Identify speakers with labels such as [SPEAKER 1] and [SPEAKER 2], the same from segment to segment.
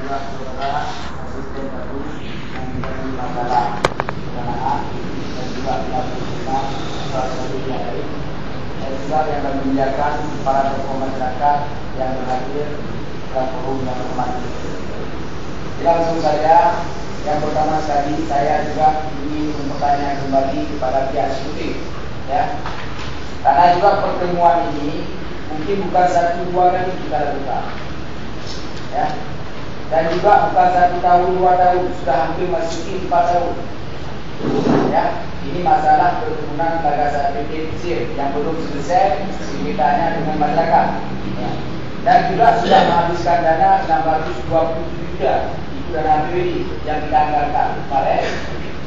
[SPEAKER 1] juga saudara asisten baru yang menjadi masalah pendanaan dan juga pelaksana strategi yang lain, dan juga yang akan menjaga para tokoh masyarakat yang berhadir dalam forum yang hormat. Langsung saja, yang pertama sekali saya juga ingin bertanya kembali kepada pihak eksekutif, ya, karena juga pertemuan ini mungkin bukan 1-2 kali kita lakukan, ya, dan juga bukan 1 tahun 2 tahun, sudah hampir masuki 4 tahun, ya. Ini masalah perkebunan gagasan PT Pesir yang belum selesai sengketanya dengan masyarakat, ya. Dan juga sudah menghabiskan dana 627 juta itu dana APBD yang kita anggarkan kemarin,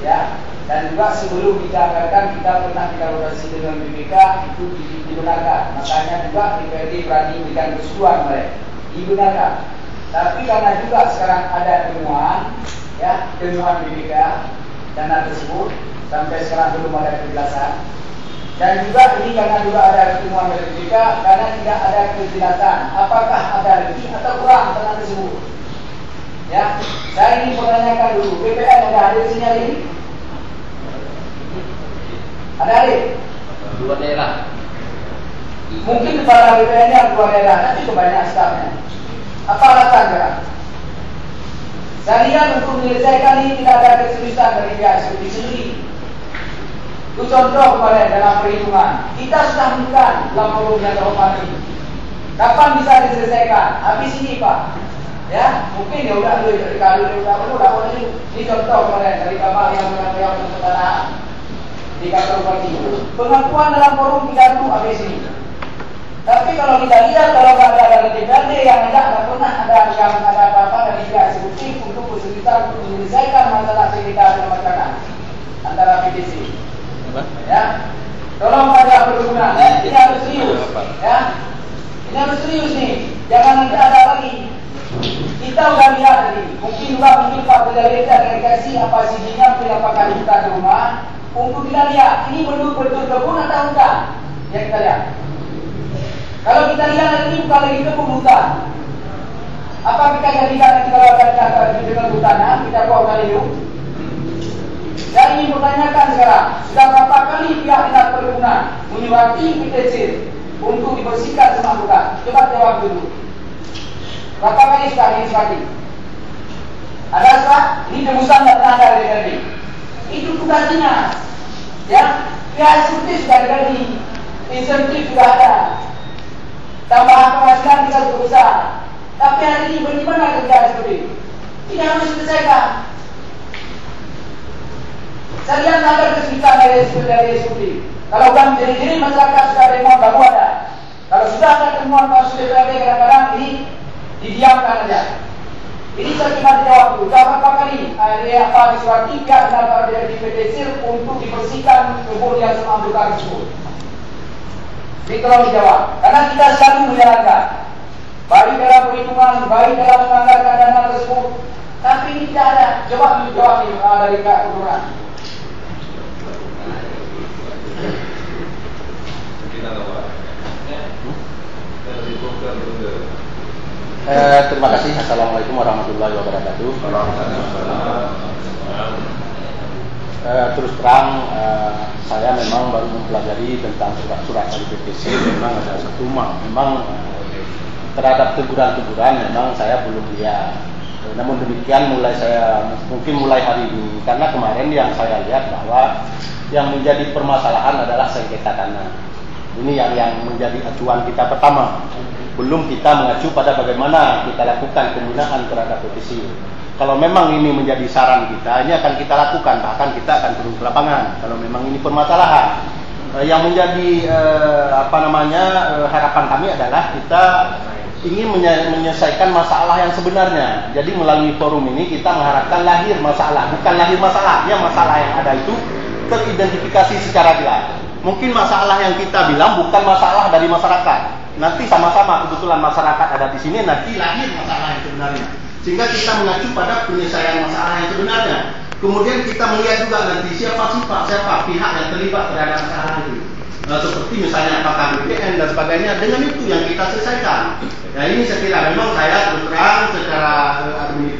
[SPEAKER 1] ya. Dan juga sebelum kita anggarkan kita pernah dilakukan dengan BPK itu digunakan. Makanya juga DPRD berani memberikan persetujuan mereka digunakan. Tapi karena juga sekarang ada temuan, ya, temuan BPK dana tersebut sampai sekarang belum ada kejelasan. Dan juga ini karena juga ada temuan dari BPK karena tidak ada kejelasan apakah ada lebih atau kurang dana tersebut. Ya, saya ingin menanyakan dulu, BPN ada hadir sini hari ini? Ada hadir?
[SPEAKER 2] 2 daerah.
[SPEAKER 1] Mungkin kepala BPN yang 2 daerah, tapi kebanyakan stafnya. Apa alasannya? Saya lihat untuk menyelesaikan ini tidak ada keseriusan dari pihak eksekutif sendiri. Itu contoh kemarin dalam perhitungan. Kita sudah menentukan dalam forum yang terhormat ini. Kapan bisa diselesaikan? Habis ini Pak. Ya, mungkin ya udah dulu kalau udah ini contoh kemarin dari kapal yang mengambil untuk tanah di kantor bupati. Pengakuan dalam forum kita dulu habis ini. Tapi kalau kita lihat kalau nggak ada DPRD yang nggak pernah ada apa-apa dari pihak eksekutif untuk kesulitan untuk menyelesaikan masalah sekitar dengan masyarakat antara PTC. Ya, tolong ada perkebunan. Ini harus serius. Ya, ini harus serius nih. Jangan nanti ada lagi. Kita sudah lihat tadi, mungkin Pak Pendali akan kasih apa sijinya, apakah kita di rumah untuk kita lihat ini betul-betul kebun atau bukan, yang kita lihat. Kalau kita lihat ini bukan lagi kebun hutan, apa kita jadikan nanti kalau ada kata dengan hutannya kita buat kali itu? Saya ingin bertanyakan sekarang, sudah berapa kali pihak dinas perkebunan menyurati PTC untuk dibersihkan semua hutan? Coba jawab dulu. Berapa kali sudah ini sekali? Ada Pak? Ini tebusan tidak pernah ada dari tadi. Itu tugas dinas. Ya, pihak eksekutif sudah dari insentif sudah ada. Tambahan penghasilan kita berusaha. Tapi hari ini bagaimana kerja eksekutif? Ini harus diselesaikan. Saya lihat ada kesulitan dari eksekutif. Kalau bukan jadi masyarakat sudah temuan baru ada. Kalau sudah ada temuan konsul DPRD kadang-kadang ini didiamkan saja. Ini saya cuma jawab dulu. Berapa kali apa disuruh tiga dari PTC untuk dibersihkan kebun yang semua bukan tersebut? Ini tolong dijawab. Karena kita selalu menjalankan, baik dalam perhitungan, baik dalam menganggarkan dana tersebut. Tapi ini tidak ada. Jawab ini dari Kak Kuduran.
[SPEAKER 2] Terima kasih. Assalamualaikum warahmatullahi wabarakatuh. Terus terang, saya memang baru mempelajari tentang surat-surat dari PTC. Memang ada satu memang terhadap teguran-teguran memang saya belum lihat. Namun demikian mungkin mulai hari ini, karena kemarin yang saya lihat bahwa yang menjadi permasalahan adalah sengketa tanah. Ini yang menjadi acuan kita pertama. Belum kita mengacu pada bagaimana kita lakukan pembinaan terhadap petisi. Kalau memang ini menjadi saran kita, ini akan kita lakukan, bahkan kita akan turun ke lapangan. Kalau memang ini permasalahan, yang menjadi harapan kami adalah kita ingin menyelesaikan masalah yang sebenarnya. Jadi melalui forum ini kita mengharapkan lahir masalah, bukan lahir masalah. Ya, masalah yang ada itu teridentifikasi secara jelas. Mungkin masalah yang kita bilang bukan masalah dari masyarakat. Nanti sama-sama kebetulan masyarakat ada di sini, nanti lahir masalah yang sebenarnya. Sehingga kita mengacu pada penyelesaian masalah yang sebenarnya. Kemudian kita melihat juga nanti siapa pihak yang terlibat terhadap masalah itu. Seperti misalnya apakah BPN dan sebagainya. Dengan itu yang kita selesaikan. Nah, ini saya kira memang saya terus terang secara administrasi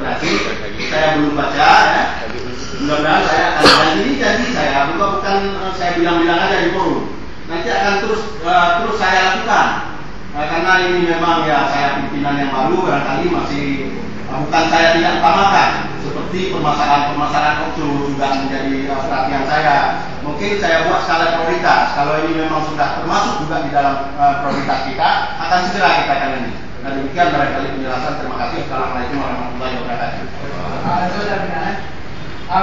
[SPEAKER 2] karena ini memang ya saya pimpinan yang baru, barangkali masih bukan saya tidak utamakan, seperti permasalahan oknum juga menjadi perhatian saya. Mungkin saya buat skala prioritas. Kalau ini memang sudah termasuk juga di dalam prioritas kita, akan segera kita tangani. Dan demikian barangkali penjelasan. Terima kasih. Assalamualaikum warahmatullahi wabarakatuh.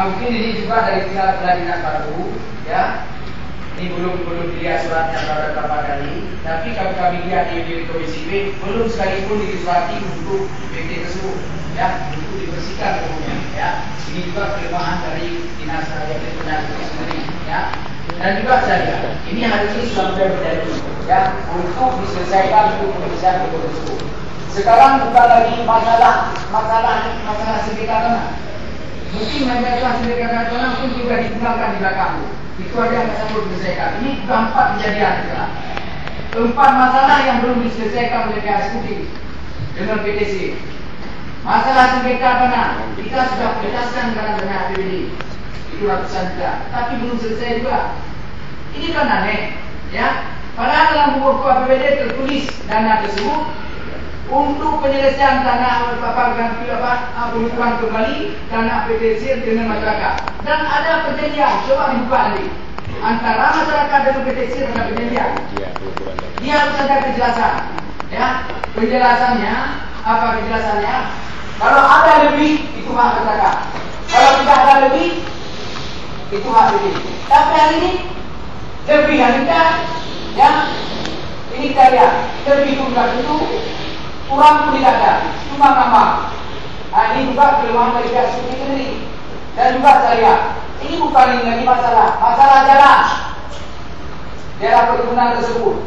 [SPEAKER 1] Mungkin ini juga dari pihak dinas baru, ya. Ini belum dilihat suratnya beberapa kali, tapi kami lihat di Komisi B belum sekalipun disurati untuk PT tersebut, ya, untuk dibersihkan kemudian, ya. Ini juga kelemahan dari dinas pendidikan itu sendiri, ya. Dan juga saya, ini hari ini sudah berjanji, ya, untuk diselesaikan untuk penyelesaian itu tersebut. Sekarang bukan lagi masalah sengketa tanah. Mungkin masalah sengketa tanah mungkin juga digunakan di belakang. Itu ada yang saya belum selesaikan. Ini 4 kejadian juga. 4 masalah yang belum diselesaikan oleh pihak eksekutif dengan PTC. Masalah sengketa tanah kita sudah jelaskan dengan APBD itu ratusan juta, tapi belum selesai juga. Ini kan aneh, ya. Padahal dalam buku APBD tertulis dana tersebut untuk penyelesaian tanah pengukuran kembali dana PTC dengan masyarakat. Dan ada perjanjian, coba dibuka nanti, antara masyarakat dengan PTC dan perjanjian. Dia harus ada kejelasan, ya. Penjelasannya, apa kejelasannya? Kalau ada lebih, itu hak masyarakat. Kalau tidak ada lebih, itu hak PTC. Tapi hari ini lebih yang kita, ya, ini kita lihat lebih jumlah itu kurang pun tidak ada, cuma nama. Nah, ini juga kelemahan dari pihak eksekutif sendiri. Dan juga saya, ini bukan ini lagi masalah jalan perkebunan tersebut.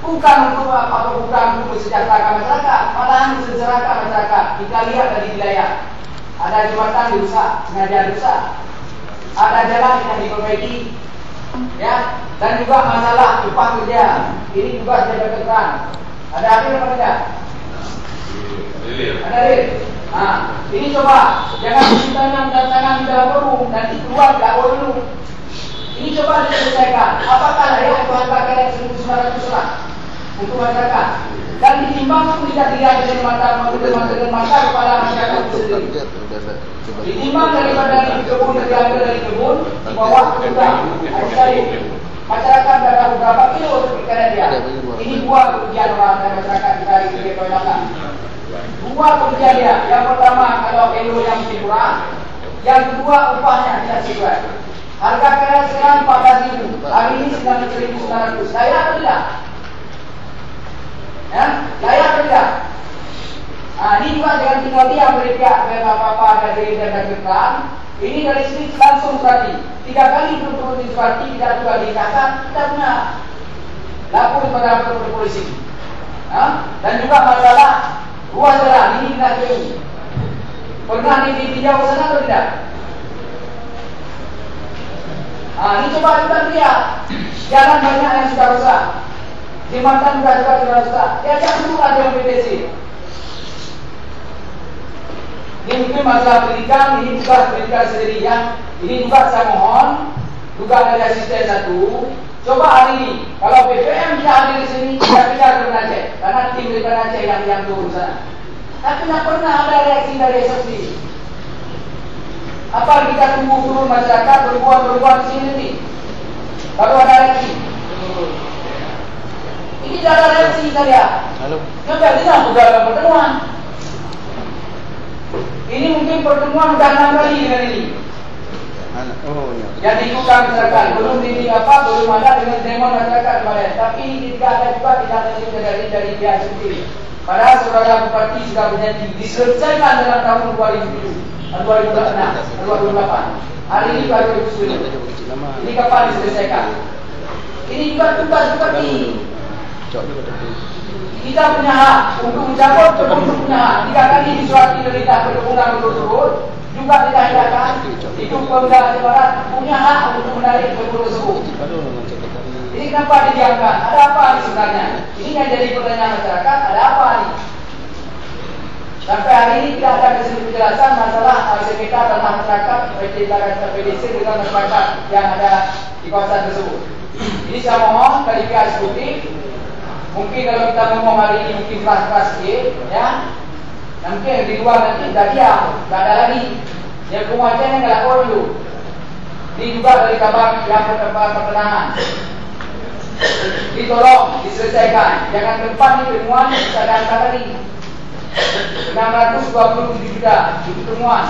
[SPEAKER 1] Bukan untuk apa, bukan untuk sejahterakan masyarakat, malahan mensejahterakan masyarakat. Kita lihat dari wilayah, ada jembatan dirusak, sengaja rusak, ada jalan yang diperbaiki, ya. Dan juga masalah upah kerja, ini juga saya katakan. Ada apa yang tidak? Ada real. Nah, ini coba jangan ditanam dan tangan di dalam forum nanti keluar tidak dulu. Ini coba diselesaikan. Apakah layak itu harga kalian 1.900 lah untuk masyarakat? Dan ditimbang pun tidak dilihat dari mata kepala masyarakat itu sendiri. Ditimbang daripada dari kebun dari kebun di bawah kebutuhan. Masyarakat ada beberapa kilo perkara dia. Ini 2 kerugian orang masyarakat dari Kiri Toyota. 2 kerugian dia. Yang pertama kalau kilo yang mesti kurang. Yang kedua upahnya tidak sesuai. Harga keras sekarang 14.000. Hari ini 9.900. Layak atau tidak? Ya, layak atau tidak? Nah, ini juga dengan tinggal diam dari pihak apa-apa dari Kementerian. Ini dari sini langsung berarti 3 kali berturut-turut disurati, tidak juga dikatakan, tidak benar. Lapor kepada polisi. Dan juga masalah ruas jalan ini tidak jauh. Pernah ditinjau ke sana atau tidak? Ini coba kita lihat. Jalan banyak yang sudah rusak. Jembatan juga sudah rusak. Ya jangan dulu ada PTC. Ini mungkin masalah pendidikan, ini juga pendidikan sendiri ya. Ini juga saya mohon, juga ada asisten 1. Coba hari ini, kalau BPM tidak hadir di sini, kita pindah ke Aceh, karena tim dari Aceh yang turun sana. Tapi tidak pernah ada reaksi dari SOC. Apa kita tunggu turun masyarakat berbuat di sini nanti? Baru ada reaksi. Ini tidak ada reaksi saya. Kenapa tidak sudah ada pertemuan? Ini mungkin pertemuan sudah 6 kali dengan ini. Yang diikuti masyarakat belum ada dengan demo masyarakat kemarin. Tapi tidak ada juga dari pihak sendiri. Padahal saudara Bupati sudah berjanji diselesaikan dalam tahun 2007, 2008. Hari ini baru 2009. Ini kapan diselesaikan? Ini juga tugas Bupati. Kita punya hak untuk mencabut kebun punya hak. 3 kali disuati perintah perkebunan berturut-turut juga ditayangkan. Itu Pemda Barat punya hak untuk menarik kebun tersebut. Ini kenapa didiamkan? Ada apa ini sebenarnya? Ini yang jadi pertanyaan masyarakat. Ada apa ini? Sampai hari ini tidak ada kejelasan masalah sengketa tanah masyarakat PTC dengan masyarakat yang ada di kawasan tersebut. Ini saya mohon dari pihak eksekutif Mungkin kalau kita ngomong hari ini mungkin keras-keras sikit, ya. Mungkin di luar nanti dah diam, tak ada lagi. Yang penguatannya nggak lapor dulu. Ini juga dari kabar yang pertengahan. Ditolong, diselesaikan. Jangan tempat di temuan bisa diangkat lagi. 627 juta itu temuan.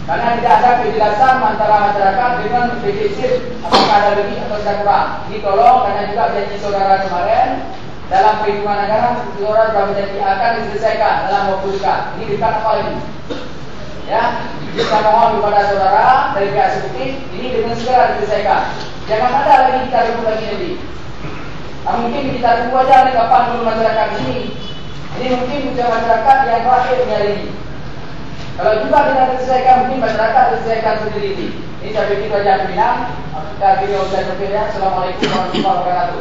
[SPEAKER 1] Karena tidak ada kejelasan antara masyarakat dengan BPC apakah ada lebih atau tidak kurang. Ini tolong karena juga janji saudara kemarin dalam perhitungan negara saudara sudah menjanji akan diselesaikan dalam waktu dekat. Ini dekat apa lagi? Ya, kita mohon kepada saudara dari pihak eksekutif ini dengan segera diselesaikan. Jangan ada lagi kita ribut lagi nanti. Mungkin kita tunggu aja nih kapan dulu masyarakat ini. Ini mungkin ujian masyarakat yang terakhir hari ini. Kalau juga tidak diselesaikan, mungkin masyarakat diselesaikan sendiri ini. Ini saya pikir wajah pimpinan. Kita video saya berpikir. Assalamualaikum warahmatullahi wabarakatuh.